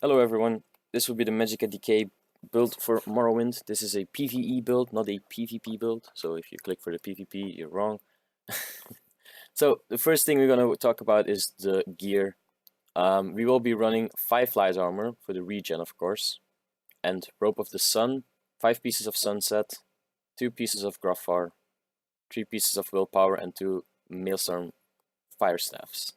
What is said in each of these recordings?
Hello everyone, this will be the Magicka DK build for Morrowind. This is a PvE build, not a PvP build, so if you click for the PvP, you're wrong. So the first thing we're going to talk about is the gear. We will be running 5 light armor for the regen, of course, and Rope of the Sun, 5 pieces of Sunset, 2 pieces of Gruffar, 3 pieces of Willpower, and 2 Maelstrom Fire staves.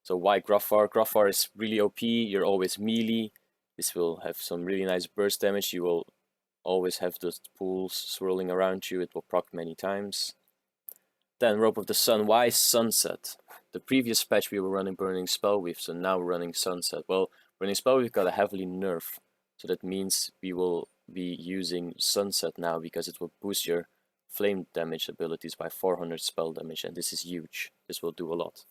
So why Gruffar? Gruffar is really OP, you're always melee. This will have some really nice burst damage. You will always have those pools swirling around you. It will proc many times. Then Rope of the Sun. Why Sunset? The previous patch we were running Burning Spellweave, so now we're running Sunset. Well, Burning Spellweave got a heavily nerf, so that means we will be using Sunset now because it will boost your flame damage abilities by 400 spell damage, and this is huge. This will do a lot.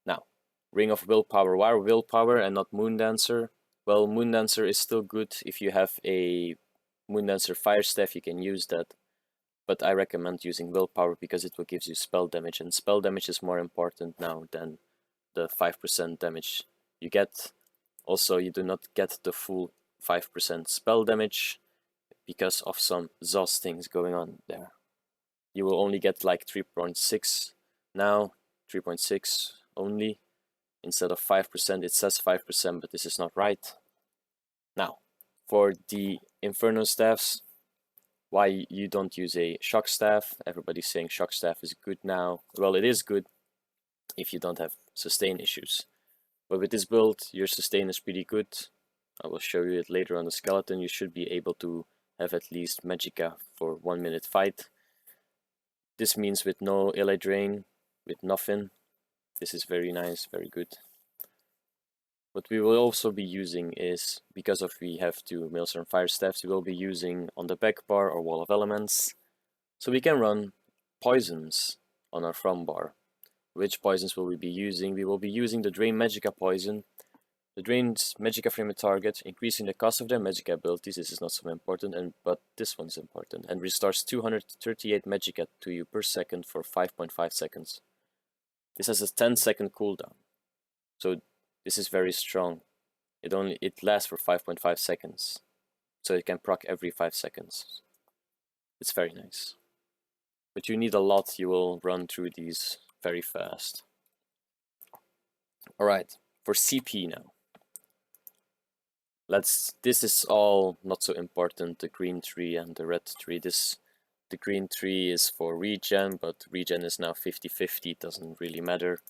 Now, Ring of Willpower. Why Willpower and not Moondancer? Well, Moondancer is still good. If you have a Moondancer Fire Staff, you can use that. But I recommend using Willpower because it will give you spell damage. And spell damage is more important now than the 5% damage you get. Also, you do not get the full 5% spell damage because of some ZOS things going on there. You will only get like 3.6 now, 3.6 only. Instead of 5%, it says 5%, but this is not right. Now, for the Inferno staffs, why you don't use a Shock staff? Everybody's saying Shock staff is good now. Well, it is good if you don't have sustain issues. But with this build, your sustain is pretty good. I will show you it later on the skeleton. You should be able to have at least Magicka for 1 minute fight. This means with no LA drain, with nothing. This is very nice, very good. What we will also be using is, because of we have 2 Maelstrom Fire Staffs, we will be using on the back bar or Wall of Elements. So we can run poisons on our front bar. Which poisons will we be using? We will be using the Drain Magicka poison. The drains Magicka frame a target, increasing the cost of their Magicka abilities. This is not so important, but this one's important. And restores 238 Magicka to you per second for 5.5 seconds. This has a 10-second cooldown, so this is very strong. It lasts for 5.5 seconds, so it can proc every 5 seconds. It's very nice, but you need a lot. You will run through these very fast. All right, for CP now. This is all not so important. The green tree and the red tree. The green tree is for regen, but regen is now 50-50, it doesn't really matter.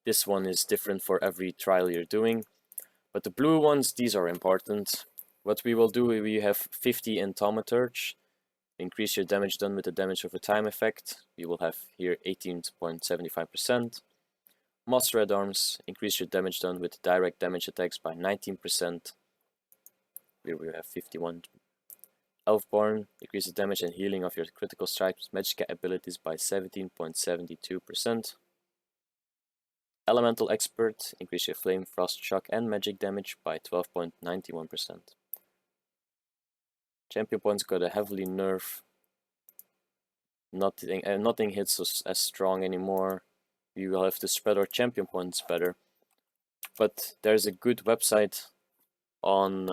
This one is different for every trial you're doing. But the blue ones, these are important. What we will do, we have 50 in Thaumaturge. Increase your damage done with the damage over time effect. You will have here 18.75%. Moss Red Arms, increase your damage done with direct damage attacks by 19%. Here we have 51. Elfborn, increase the damage and healing of your critical strikes Magicka abilities by 17.72%. Elemental Expert, increase your flame, frost, shock and magic damage by 12.91%. Champion points got a heavily nerf. Nothing hits us as strong anymore. We will have to spread our champion points better. But there's a good website on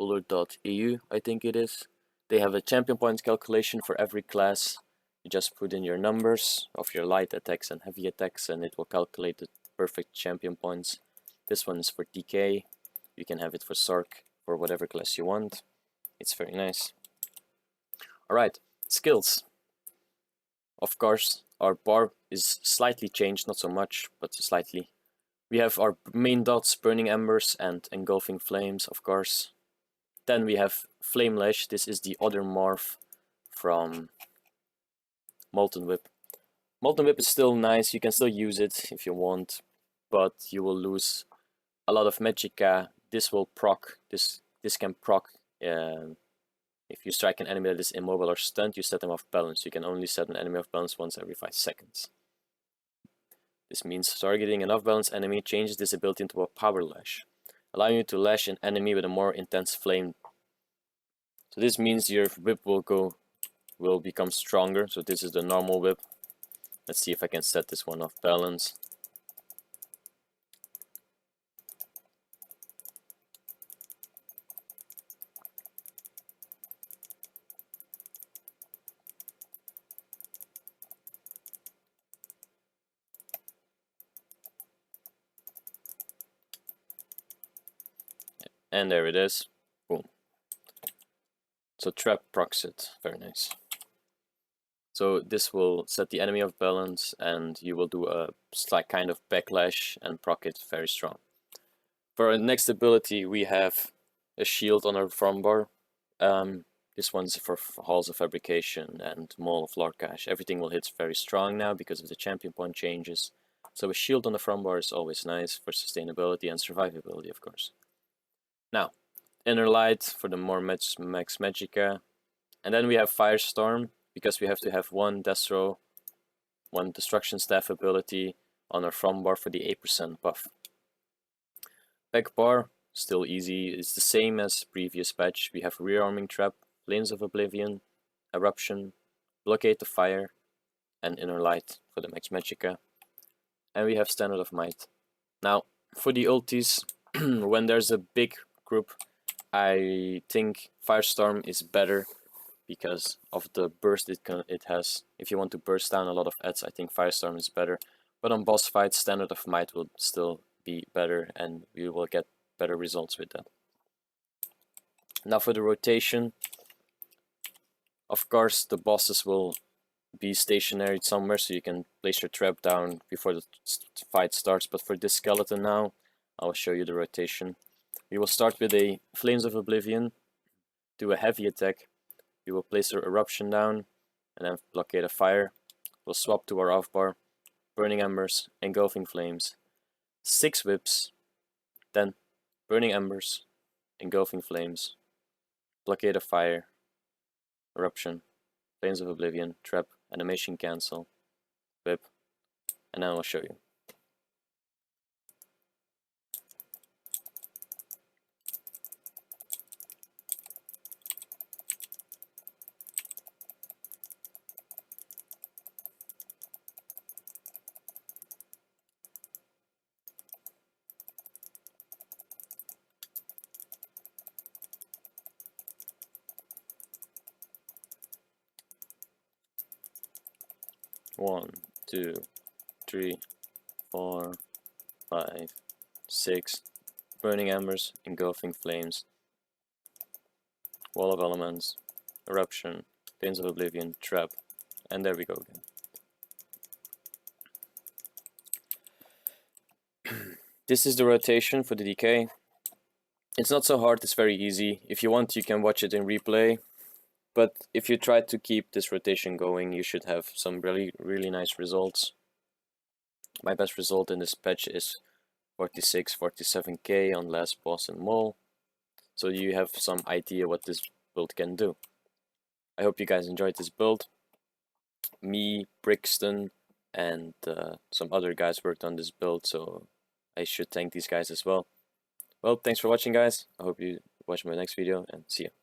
uller.eu, I think it is. They have a champion points calculation for every class. You just put in your numbers of your light attacks and heavy attacks and it will calculate the perfect champion points. This one is for DK. You can have it for Sark, for whatever class you want. It's very nice. Alright, skills. Of course, our bar is slightly changed, not so much, but slightly. We have our main dots, Burning Embers and Engulfing Flames, of course. Then we have Flame Lash. This is the other morph from Molten Whip. Molten Whip is still nice, you can still use it if you want, but you will lose a lot of Magicka. This will proc, this can proc if you strike an enemy that is immobile or stunned, you set them off balance. You can only set an enemy off balance once every 5 seconds. This means targeting an off-balance enemy changes this ability into a Power Lash, allowing you to lash an enemy with a more intense flame. So this means your whip will become stronger. So this is the normal whip. Let's see if I can set this one off balance. And there it is. Boom. So trap procs it. Very nice. So this will set the enemy off balance, and you will do a slight kind of backlash and proc it very strong. For our next ability, we have a shield on our farm bar. This one's for Halls of Fabrication and Mall of Lorcash. Everything will hit very strong now because of the champion point changes. So a shield on the front bar is always nice for sustainability and survivability, of course. Now, Inner Light for the more max Magicka. And then we have Firestorm, because we have to have one Destro, one Destruction Staff ability on our front bar for the 8% buff. Back bar, still easy. It's the same as previous patch. We have Rearming Trap, Flames of Oblivion, Eruption, Blockade the Fire, and Inner Light for the max Magicka. And we have Standard of Might. Now, for the ultis, when there's a big group, I think Firestorm is better because of the burst it has. If you want to burst down a lot of ads, I think Firestorm is better. But on boss fights, Standard of Might will still be better, and we will get better results with that. Now for the rotation, of course the bosses will be stationary somewhere, so you can place your trap down before the fight starts. But for this skeleton now, I'll show you the rotation. We will start with a Flames of Oblivion, do a heavy attack. We will place our Eruption down, and then Blockade of Fire. We'll swap to our off bar, Burning Embers, Engulfing Flames, 6 whips, then Burning Embers, Engulfing Flames, Blockade of Fire, Eruption, Flames of Oblivion, Trap, Animation Cancel, Whip, and then I'll show you. One, 2, 3, 4, 5, 6, Burning Embers, Engulfing Flames, Wall of Elements, Eruption, Flames of Oblivion, Trap, and there we go again. This is the rotation for the decay. It's not so hard, it's very easy. If you want, you can watch it in replay. But if you try to keep this rotation going, you should have some really nice results. My best result in this patch is 47k on last boss and mole. So you have some idea what this build can do. I hope you guys enjoyed this build. Me, Brixton, and some other guys worked on this build, so I should thank these guys as well. Well, thanks for watching, guys. I hope you watch my next video, and see you.